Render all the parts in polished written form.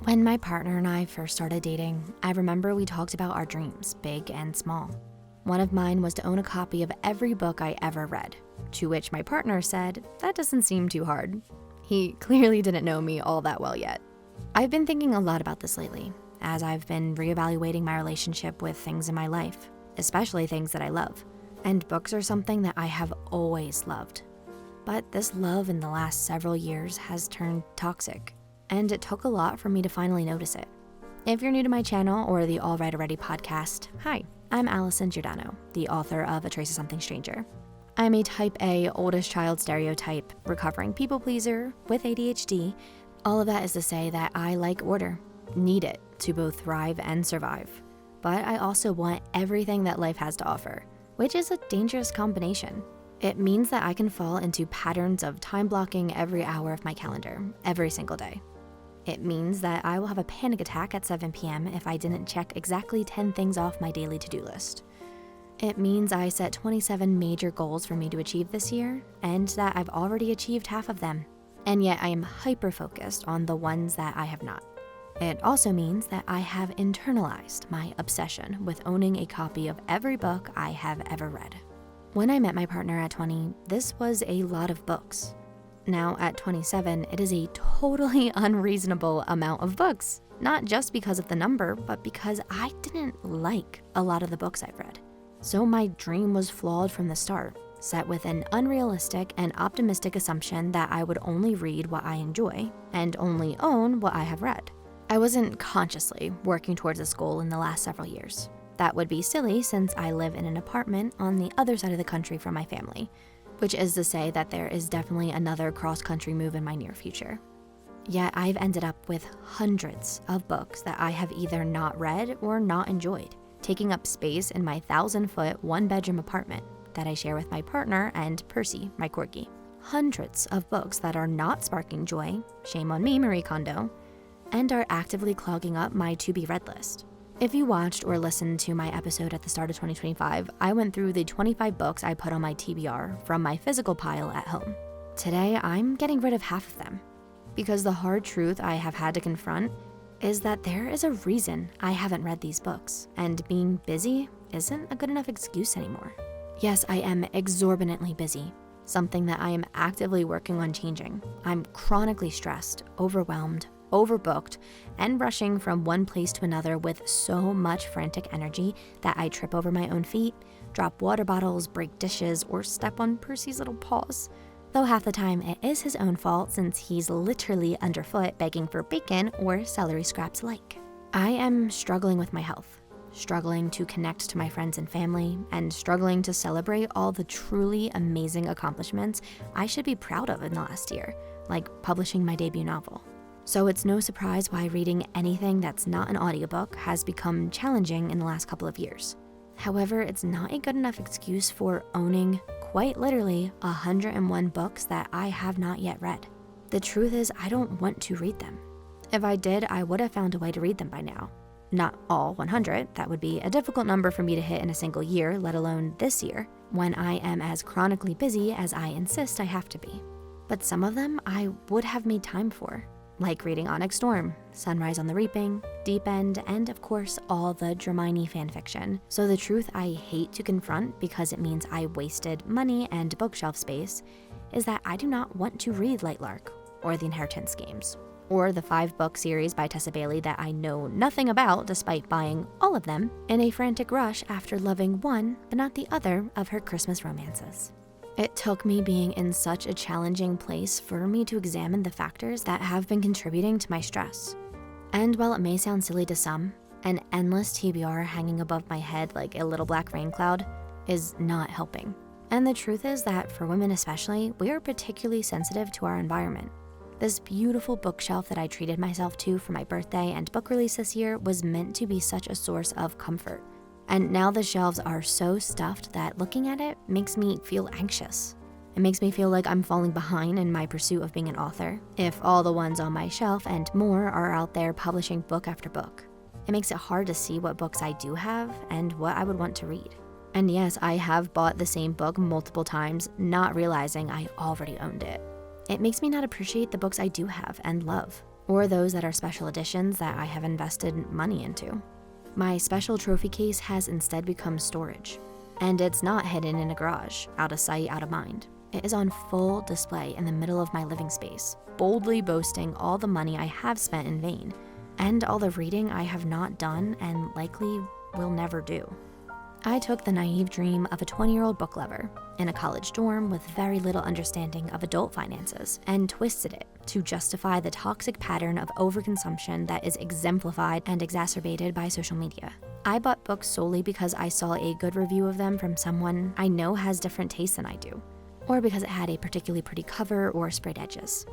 When my partner and I first started dating, I remember we talked about our dreams, big and small. One of mine was to own a copy of every book I ever read, to which my partner said, "That doesn't seem too hard." He clearly didn't know me all that well yet. I've been thinking a lot about this lately, as I've been reevaluating my relationship with things in my life, especially things that I love. And books are something that I have always loved. But this love in the last several years has turned toxic, and it took a lot for me to finally notice it. If you're new to my channel or the All Right Already podcast, hi, I'm Allison Giordano, the author of A Trace of Something Stranger. I'm a type A, oldest child stereotype, recovering people pleaser with ADHD. All of that is to say that I like order, need it to both thrive and survive. But I also want everything that life has to offer, which is a dangerous combination. It means that I can fall into patterns of time blocking every hour of my calendar, every single day. It means that I will have a panic attack at 7 p.m. if I didn't check exactly 10 things off my daily to-do list. It means I set 27 major goals for me to achieve this year, and that I've already achieved half of them. And yet I am hyper-focused on the ones that I have not. It also means that I have internalized my obsession with owning a copy of every book I have ever read. When I met my partner at 20, this was a lot of books. Now at 27, it is a totally unreasonable amount of books, not just because of the number, but because I didn't like a lot of the books I've read. So my dream was flawed from the start, set with an unrealistic and optimistic assumption that I would only read what I enjoy and only own what I have read. I wasn't consciously working towards this goal in the last several years. That would be silly since I live in an apartment on the other side of the country from my family, which is to say that there is definitely another cross-country move in my near future. Yet I've ended up with hundreds of books that I have either not read or not enjoyed, taking up space in my 1,000-foot, one-bedroom apartment that I share with my partner and Percy, my corgi. Hundreds of books that are not sparking joy, shame on me, Marie Kondo, and are actively clogging up my to-be-read list. If you watched or listened to my episode at the start of 2025, I went through the 25 books I put on my TBR from my physical pile at home. Today, I'm getting rid of half of them, because the hard truth I have had to confront is that there is a reason I haven't read these books, and being busy isn't a good enough excuse anymore. Yes, I am exorbitantly busy, something that I am actively working on changing. I'm chronically stressed, overwhelmed, overbooked, and rushing from one place to another with so much frantic energy that I trip over my own feet, drop water bottles, break dishes, or step on Percy's little paws. Though half the time it is his own fault since he's literally underfoot begging for bacon or celery scraps alike. I am struggling with my health, struggling to connect to my friends and family, and struggling to celebrate all the truly amazing accomplishments I should be proud of in the last year, like publishing my debut novel. So it's no surprise why reading anything that's not an audiobook has become challenging in the last couple of years. However, it's not a good enough excuse for owning, quite literally, 101 books that I have not yet read. The truth is, I don't want to read them. If I did, I would have found a way to read them by now. Not all 100, that would be a difficult number for me to hit in a single year, let alone this year, when I am as chronically busy as I insist I have to be. But some of them I would have made time for, like reading Onyx Storm, Sunrise on the Reaping, Deep End, and of course, all the Dramini fanfiction. So the truth I hate to confront because it means I wasted money and bookshelf space is that I do not want to read Lightlark or The Inheritance Games, or the 5-book series by Tessa Bailey that I know nothing about despite buying all of them in a frantic rush after loving one but not the other of her Christmas romances. It took me being in such a challenging place for me to examine the factors that have been contributing to my stress. And while it may sound silly to some, an endless TBR hanging above my head like a little black rain cloud is not helping. And the truth is that for women especially, we are particularly sensitive to our environment. This beautiful bookshelf that I treated myself to for my birthday and book release this year was meant to be such a source of comfort. And now the shelves are so stuffed that looking at it makes me feel anxious. It makes me feel like I'm falling behind in my pursuit of being an author, if all the ones on my shelf and more are out there publishing book after book. It makes it hard to see what books I do have and what I would want to read. And yes, I have bought the same book multiple times, not realizing I already owned it. It makes me not appreciate the books I do have and love. or those that are special editions that I have invested money into. My special trophy case has instead become storage, and it's not hidden in a garage, out of sight, out of mind. It is on full display in the middle of my living space, boldly boasting all the money I have spent in vain, and all the reading I have not done and likely will never do. I took the naive dream of a 20-year-old book lover in a college dorm with very little understanding of adult finances and twisted it to justify the toxic pattern of overconsumption that is exemplified and exacerbated by social media. I bought books solely because I saw a good review of them from someone I know has different tastes than I do, or because it had a particularly pretty cover or sprayed edges.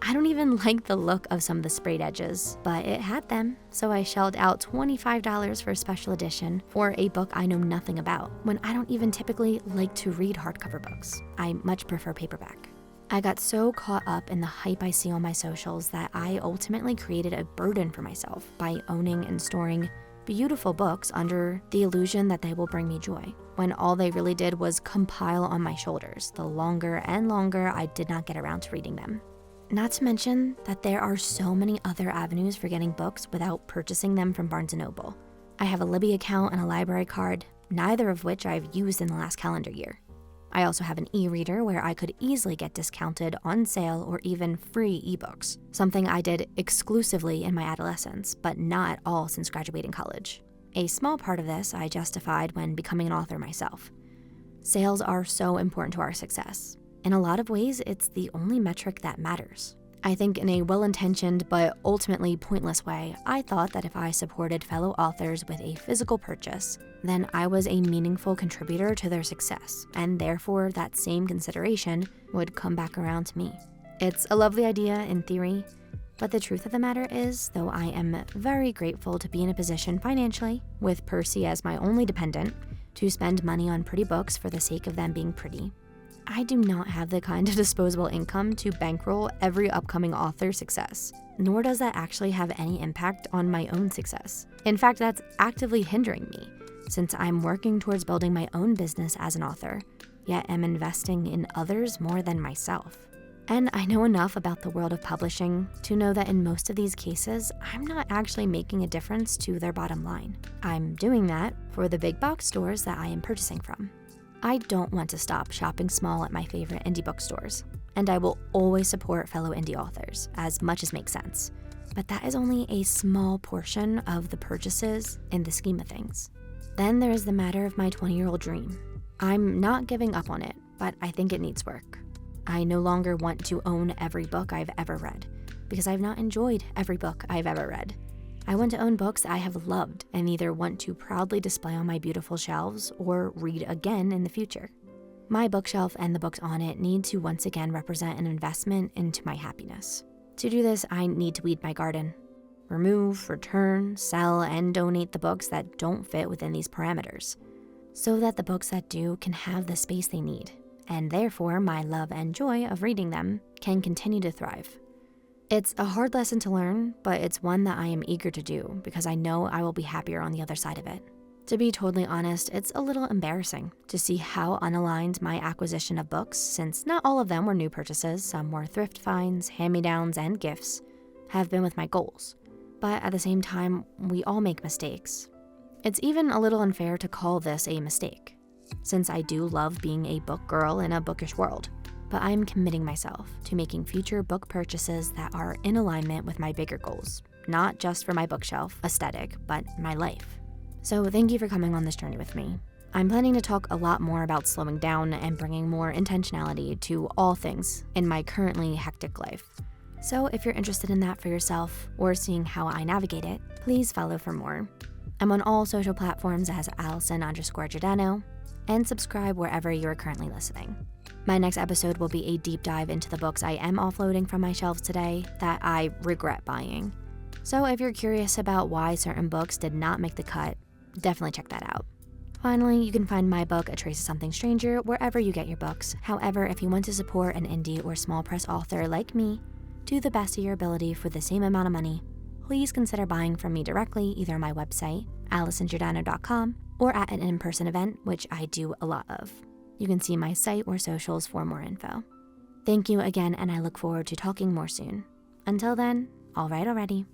I don't even like the look of some of the sprayed edges, but it had them, so I shelled out $25 for a special edition for a book I know nothing about, when I don't even typically like to read hardcover books. I much prefer paperback. I got so caught up in the hype I see on my socials that I ultimately created a burden for myself by owning and storing beautiful books under the illusion that they will bring me joy, when all they really did was compile on my shoulders the longer and longer I did not get around to reading them. Not to mention that there are so many other avenues for getting books without purchasing them from Barnes & Noble. I have a Libby account and a library card, neither of which I've used in the last calendar year. I also have an e-reader where I could easily get discounted, on sale, or even free ebooks, something I did exclusively in my adolescence, but not at all since graduating college. A small part of this I justified when becoming an author myself. Sales are so important to our success. In a lot of ways, it's the only metric that matters. I think in a well-intentioned but ultimately pointless way, I thought that if I supported fellow authors with a physical purchase, then I was a meaningful contributor to their success, and therefore that same consideration would come back around to me. It's a lovely idea in theory, but the truth of the matter is, though I am very grateful to be in a position financially, with Percy as my only dependent, to spend money on pretty books for the sake of them being pretty, I do not have the kind of disposable income to bankroll every upcoming author's success, nor does that actually have any impact on my own success. In fact, that's actively hindering me, since I'm working towards building my own business as an author, yet am investing in others more than myself. And I know enough about the world of publishing to know that in most of these cases, I'm not actually making a difference to their bottom line. I'm doing that for the big box stores that I am purchasing from. I don't want to stop shopping small at my favorite indie bookstores, and I will always support fellow indie authors as much as makes sense. But that is only a small portion of the purchases in the scheme of things. Then there is the matter of my 20-year-old dream. I'm not giving up on it, but I think it needs work. I no longer want to own every book I've ever read, because I've not enjoyed every book I've ever read. I want to own books I have loved and either want to proudly display on my beautiful shelves or read again in the future. My bookshelf and the books on it need to once again represent an investment into my happiness. To do this, I need to weed my garden. Remove, return, sell, and donate the books that don't fit within these parameters, so that the books that do can have the space they need, and therefore my love and joy of reading them can continue to thrive. It's a hard lesson to learn, but it's one that I am eager to do because I know I will be happier on the other side of it. To be totally honest, it's a little embarrassing to see how unaligned my acquisition of books, since not all of them were new purchases, some were thrift finds, hand-me-downs, and gifts, have been with my goals. But at the same time, we all make mistakes. It's even a little unfair to call this a mistake, since I do love being a book girl in a bookish world. But I'm committing myself to making future book purchases that are in alignment with my bigger goals, not just for my bookshelf aesthetic, but my life. So thank you for coming on this journey with me. I'm planning to talk a lot more about slowing down and bringing more intentionality to all things in my currently hectic life. So if you're interested in that for yourself or seeing how I navigate it, please follow for more. I'm on all social platforms as Allison_Giordano, and subscribe wherever you are currently listening. My next episode will be a deep dive into the books I am offloading from my shelves today that I regret buying. So if you're curious about why certain books did not make the cut, definitely check that out. Finally, you can find my book, A Trace of Something Stranger, wherever you get your books. However, if you want to support an indie or small press author like me, to the best of your ability for the same amount of money, please consider buying from me directly, either on my website, AllisonGiordano.com, or at an in-person event, which I do a lot of. You can see my site or socials for more info. Thank you again, and I look forward to talking more soon. Until then, All right already.